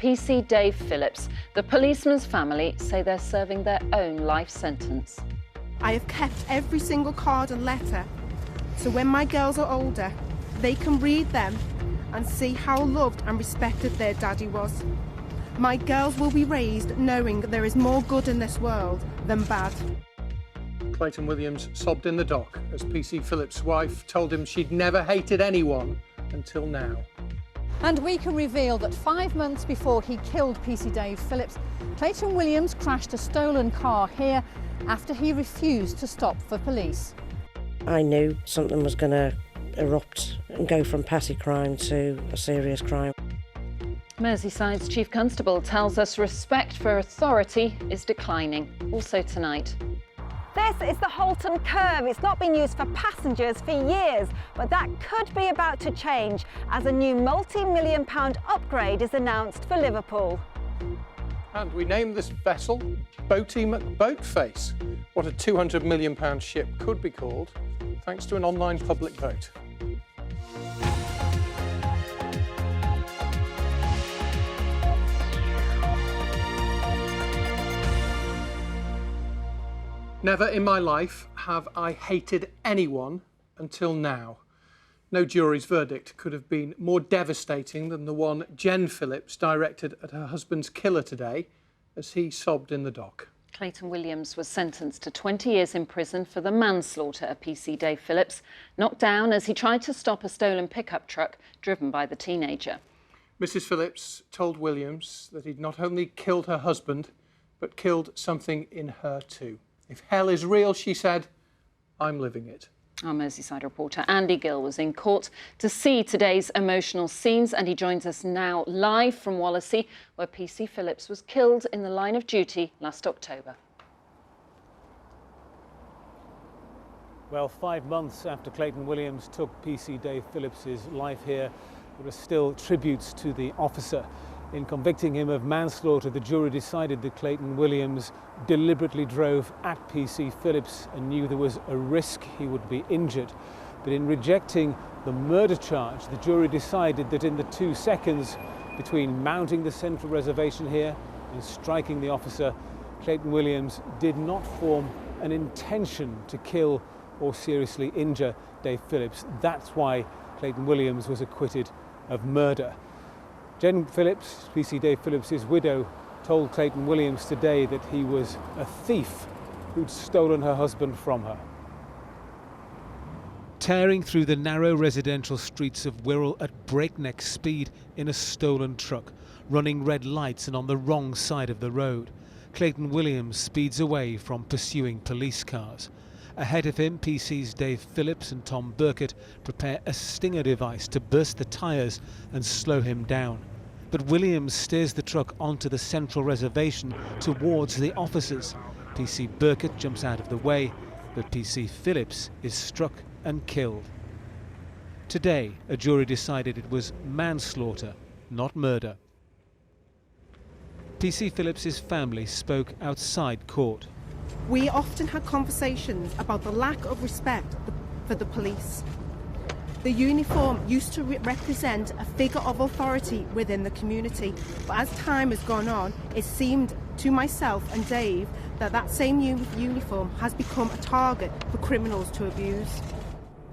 PC Dave Phillips. The policeman's family say they're serving their own life sentence. I have kept every single card and letter, so when my girls are older, they can read them and see how loved and respected their daddy was. My girls will be raised knowing there is more good in this world than bad. Clayton Williams sobbed in the dock as PC Phillips' wife told him she'd never hated anyone until now. And we can reveal that 5 months before he killed PC Dave Phillips, Clayton Williams crashed a stolen car here after he refused to stop for police. I knew something was going to erupt and go from petty crime to a serious crime. Merseyside's Chief Constable tells us respect for authority is declining, also tonight. This is the Halton Curve. It's not been used for passengers for years, but that could be about to change as a new multi-million-pound upgrade is announced for Liverpool. And we named this vessel Boaty McBoatface, what a £200 million ship could be called, thanks to an online public vote. Never in my life have I hated anyone until now. No jury's verdict could have been more devastating than the one Jen Phillips directed at her husband's killer today as he sobbed in the dock. Clayton Williams was sentenced to 20 years in prison for the manslaughter of PC Dave Phillips, knocked down as he tried to stop a stolen pickup truck driven by the teenager. Mrs. Phillips told Williams that he'd not only killed her husband, but killed something in her too. If hell is real, she said, I'm living it. Our Merseyside reporter Andy Gill was in court to see today's emotional scenes, and he joins us now live from Wallasey, where PC Phillips was killed in the line of duty last October. Well, 5 months after Clayton Williams took PC Dave Phillips' life here, there are still tributes to the officer. In convicting him of manslaughter, the jury decided that Clayton Williams deliberately drove at PC Phillips and knew there was a risk he would be injured. But in rejecting the murder charge, the jury decided that in the 2 seconds between mounting the central reservation here and striking the officer, Clayton Williams did not form an intention to kill or seriously injure Dave Phillips. That's why Clayton Williams was acquitted of murder. Jen Phillips, PC Dave Phillips' widow, told Clayton Williams today that he was a thief who'd stolen her husband from her. Tearing through the narrow residential streets of Wirral at breakneck speed in a stolen truck, running red lights and on the wrong side of the road, Clayton Williams speeds away from pursuing police cars. Ahead of him, PC's Dave Phillips and Tom Burkett prepare a stinger device to burst the tyres and slow him down. But Williams steers the truck onto the central reservation towards the officers. PC Burkett jumps out of the way, but PC Phillips is struck and killed. Today, a jury decided it was manslaughter, not murder. PC Phillips' family spoke outside court. We often had conversations about the lack of respect for the police. The uniform used to represent a figure of authority within the community, but as time has gone on, it seemed to myself and Dave that that same uniform has become a target for criminals to abuse.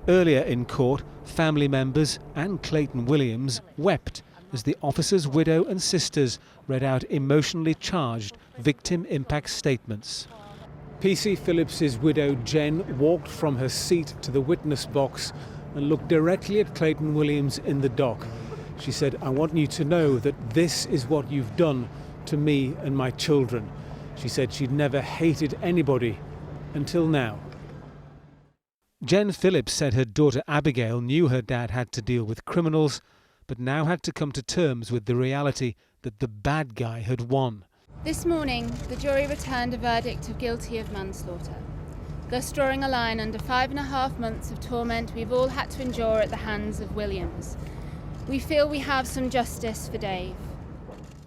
Earlier in court, family members and Clayton Williams wept as the officer's widow and sisters read out emotionally charged victim impact statements. PC Phillips' widow Jen walked from her seat to the witness box and looked directly at Clayton Williams in the dock. She said, "I want you to know that this is what you've done to me and my children." She said she'd never hated anybody until now. Jen Phillips said her daughter Abigail knew her dad had to deal with criminals, but now had to come to terms with the reality that the bad guy had won. This morning, the jury returned a verdict of guilty of manslaughter, thus drawing a line under 5.5 months of torment we've all had to endure at the hands of Williams. We feel we have some justice for Dave.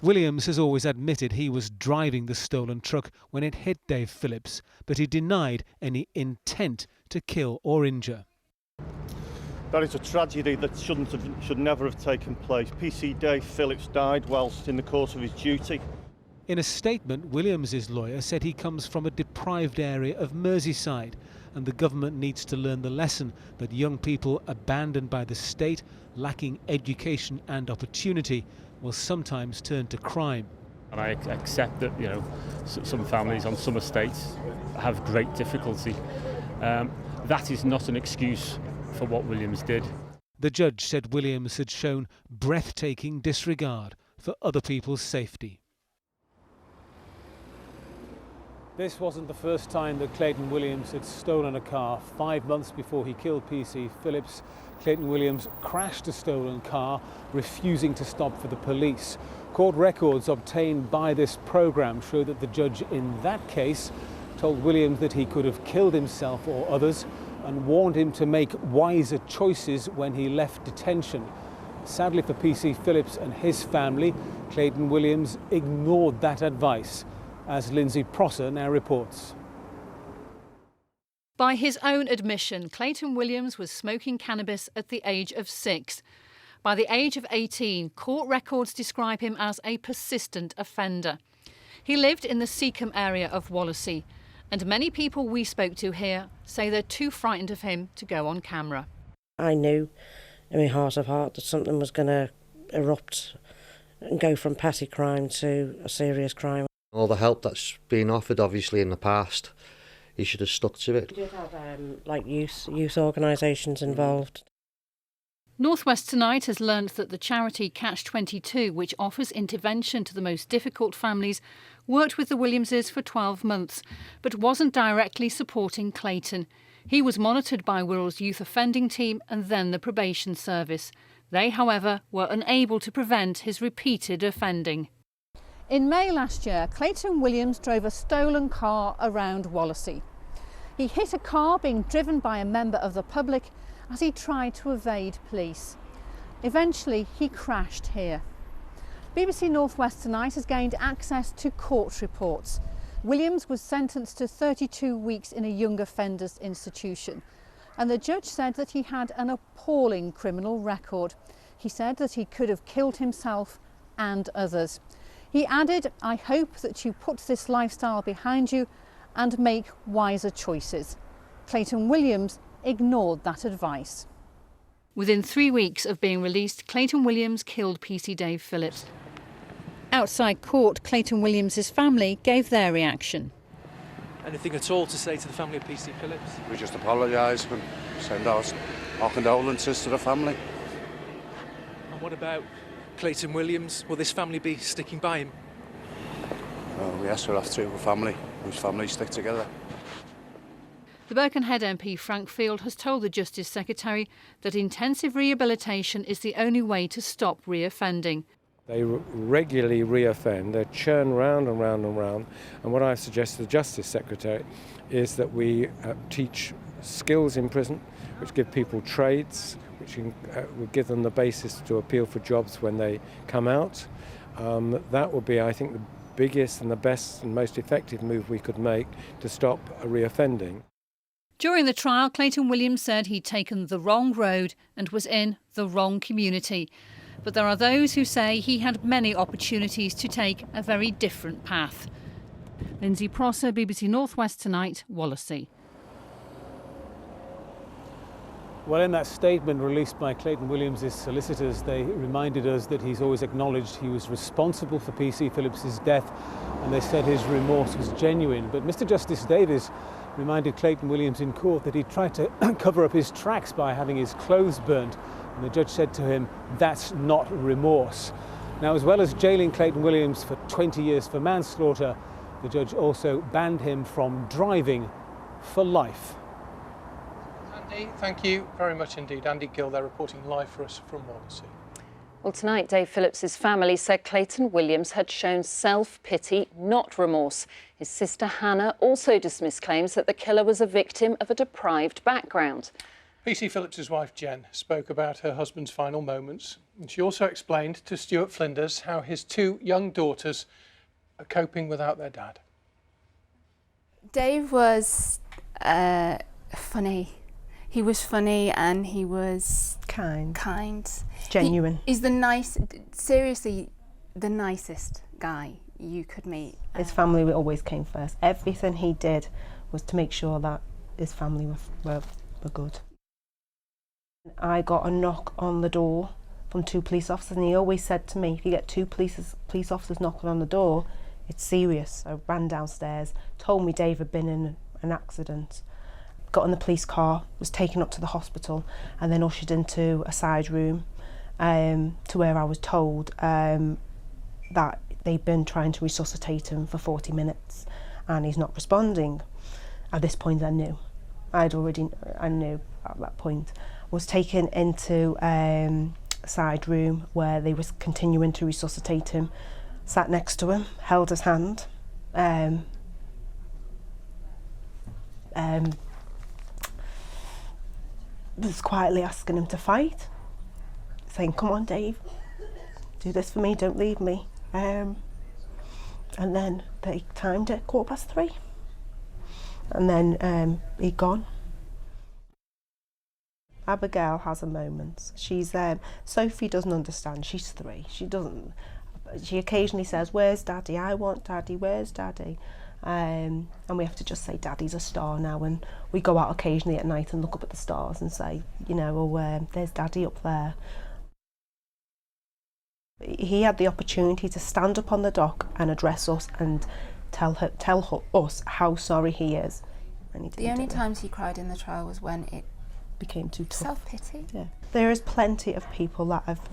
Williams has always admitted he was driving the stolen truck when it hit Dave Phillips, but he denied any intent to kill or injure. That is a tragedy that should never have taken place. PC Dave Phillips died whilst in the course of his duty. In a statement, Williams' lawyer said he comes from a deprived area of Merseyside and the government needs to learn the lesson that young people abandoned by the state, lacking education and opportunity, will sometimes turn to crime. And I accept that, some families on some estates have great difficulty. That is not an excuse for what Williams did. The judge said Williams had shown breathtaking disregard for other people's safety. This wasn't the first time that Clayton Williams had stolen a car. 5 months before he killed PC Phillips, Clayton Williams crashed a stolen car, refusing to stop for the police. Court records obtained by this programme show that the judge in that case told Williams that he could have killed himself or others and warned him to make wiser choices when he left detention. Sadly for PC Phillips and his family, Clayton Williams ignored that advice, as Lindsay Prosser now reports. By his own admission, Clayton Williams was smoking cannabis at the age of 6. By the age of 18, court records describe him as a persistent offender. He lived in the Seacombe area of Wallasey, and many people we spoke to here say they're too frightened of him to go on camera. I knew in my heart of heart that something was going to erupt and go from petty crime to a serious crime. All the help that's been offered, obviously, in the past, he should have stuck to it. We did have youth organisations involved. North West Tonight has learnt that the charity Catch 22, which offers intervention to the most difficult families, worked with the Williamses for 12 months, but wasn't directly supporting Clayton. He was monitored by Wirral's youth offending team and then the probation service. They, however, were unable to prevent his repeated offending. In May last year, Clayton Williams drove a stolen car around Wallasey. He hit a car being driven by a member of the public as he tried to evade police. Eventually, he crashed here. BBC North West Tonight has gained access to court reports. Williams was sentenced to 32 weeks in a young offenders institution, and the judge said that he had an appalling criminal record. He said that he could have killed himself and others. He added, "I hope that you put this lifestyle behind you and make wiser choices." Clayton Williams ignored that advice. Within 3 weeks of being released, Clayton Williams killed PC Dave Phillips. Outside court, Clayton Williams' family gave their reaction. Anything at all to say to the family of PC Phillips? We just apologise and send our condolences to the family. And what about Clayton Williams? Will this family be sticking by him? Well, yes, we'll have to. A family whose families stick together. The Birkenhead MP Frank Field has told the Justice Secretary that intensive rehabilitation is the only way to stop reoffending. They regularly reoffend, they churn round and round and round, and what I've suggested to the Justice Secretary is that we teach skills in prison, which give people trades, which will give them the basis to appeal for jobs when they come out. That would be, I think, the biggest and the best and most effective move we could make to stop reoffending. During the trial, Clayton Williams said he'd taken the wrong road and was in the wrong community. But there are those who say he had many opportunities to take a very different path. Lindsay Prosser, BBC North West Tonight, Wallasey. Well, in that statement released by Clayton Williams' solicitors, they reminded us that he's always acknowledged he was responsible for PC Phillips' death, and they said his remorse was genuine. But Mr. Justice Davies reminded Clayton Williams in court that he tried to cover up his tracks by having his clothes burnt, and the judge said to him, "That's not remorse." Now, as well as jailing Clayton Williams for 20 years for manslaughter, the judge also banned him from driving for life. Andy, thank you very much indeed. Andy Gill there reporting live for us from Wallasey. Well, tonight, Dave Phillips' family said Clayton Williams had shown self-pity, not remorse. His sister Hannah also dismissed claims that the killer was a victim of a deprived background. PC Phillips' wife Jen spoke about her husband's final moments, and she also explained to Stuart Flinders how his 2 young daughters are coping without their dad. Dave was funny. He was funny and he was kind. Genuine. He's seriously the nicest guy you could meet. His family always came first. Everything he did was to make sure that his family were good. I got a knock on the door from 2 police officers, and he always said to me, if you get 2 police officers knocking on the door, it's serious. I ran downstairs, told me Dave had been in an accident, got in the police car, was taken up to the hospital, and then ushered into a side room to where I was told that they'd been trying to resuscitate him for 40 minutes and he's not responding. At this point I knew at that point. Was taken into a side room where they was continuing to resuscitate him, sat next to him, held his hand, was quietly asking him to fight, saying, come on Dave, do this for me, don't leave me. And then they timed it 3:15, and then he'd gone. Abigail has her moments. She's Sophie doesn't understand. She's 3. She occasionally says, "Where's Daddy? I want Daddy. Where's Daddy?" And we have to just say, "Daddy's a star now." And we go out occasionally at night and look up at the stars and say, you know, "Oh, there's Daddy up there." He had the opportunity to stand up on the dock and address us and tell us how sorry he is. And he didn't. The only times he cried in the trial was when it became too tough. Self-pity. Yeah. There is plenty of people that have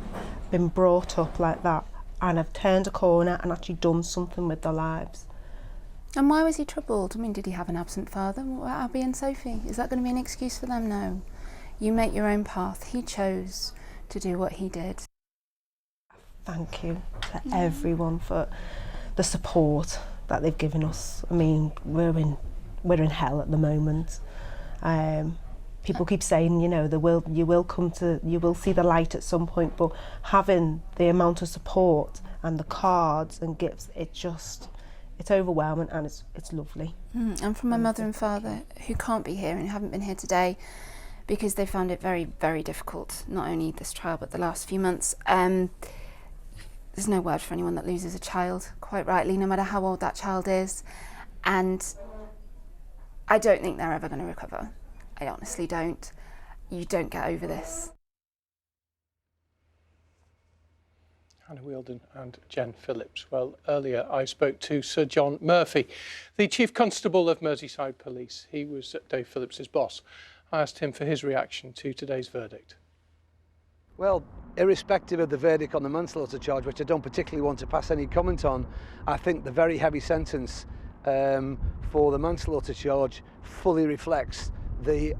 been brought up like that and have turned a corner and actually done something with their lives. And why was he troubled? I mean, did he have an absent father? Abby and Sophie, is that going to be an excuse for them? No. You make your own path. He chose to do what he did. Thank you to everyone for the support that they've given us. I mean, we're in hell at the moment. People keep saying, you know, you will see the light at some point, but having the amount of support and the cards and gifts, it's overwhelming and it's lovely. And from my mother and father, who can't be here and haven't been here today because they found it very, very difficult, not only this trial but the last few months. There's no word for anyone that loses a child, quite rightly, no matter how old that child is. And I don't think they're ever going to recover. I honestly don't. You don't get over this. Hannah Wheeldon and Jen Phillips. Well, earlier I spoke to Sir John Murphy, the Chief Constable of Merseyside Police. He was Dave Phillips's boss. I asked him for his reaction to today's verdict. Well, irrespective of the verdict on the manslaughter charge, which I don't particularly want to pass any comment on, I think the very heavy sentence for the manslaughter charge fully reflects the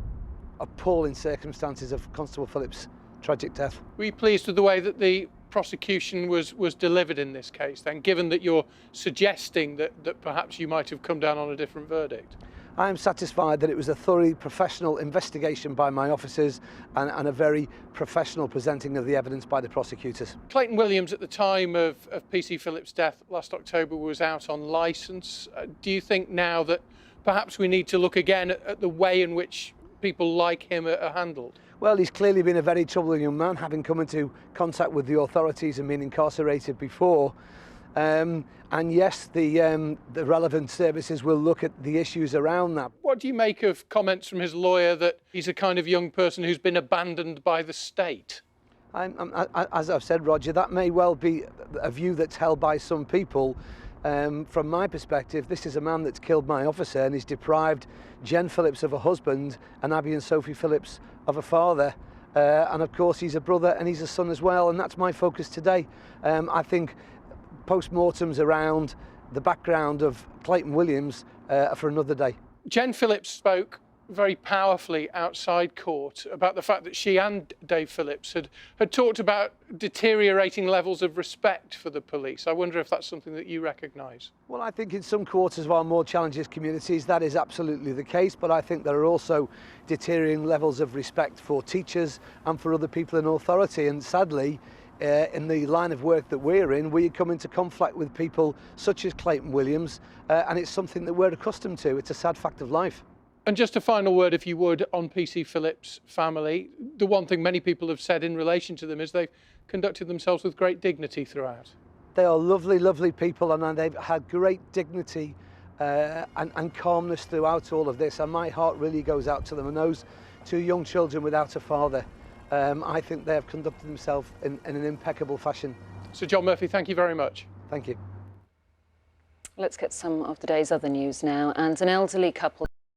appalling circumstances of Constable Phillips' tragic death. Were you pleased with the way that the prosecution was delivered in this case then, given that you're suggesting that perhaps you might have come down on a different verdict? I am satisfied that it was a thoroughly professional investigation by my officers and a very professional presenting of the evidence by the prosecutors. Clayton Williams, at the time of PC Phillips' death last October, was out on licence. Do you think now that perhaps we need to look again at the way in which people like him are handled? Well, he's clearly been a very troubling young man, having come into contact with the authorities and been incarcerated before. And yes, the relevant services will look at the issues around that. What do you make of comments from his lawyer that he's a kind of young person who's been abandoned by the state? As I've said, Roger, that may well be a view that's held by some people. From my perspective, this is a man that's killed my officer and he's deprived Jen Phillips of a husband and Abby and Sophie Phillips of a father. And of course, he's a brother and he's a son as well. And that's my focus today. I think post-mortems around the background of Clayton Williams are for another day. Jen Phillips spoke very powerfully outside court about the fact that she and Dave Phillips had talked about deteriorating levels of respect for the police. I wonder if that's something that you recognise. Well, I think in some quarters of our more challenging communities that is absolutely the case, but I think there are also deteriorating levels of respect for teachers and for other people in authority, and sadly in the line of work that we're in, we come into conflict with people such as Clayton Williams, and it's something that we're accustomed to. It's a sad fact of life. And just a final word, if you would, on PC Phillips' family. The one thing many people have said in relation to them is they've conducted themselves with great dignity throughout. They are lovely, lovely people, and they've had great dignity and calmness throughout all of this. And my heart really goes out to them. And those two young children without a father, I think they have conducted themselves in an impeccable fashion. Sir John Murphy, thank you very much. Thank you. Let's get some of the day's other news now. And an elderly couple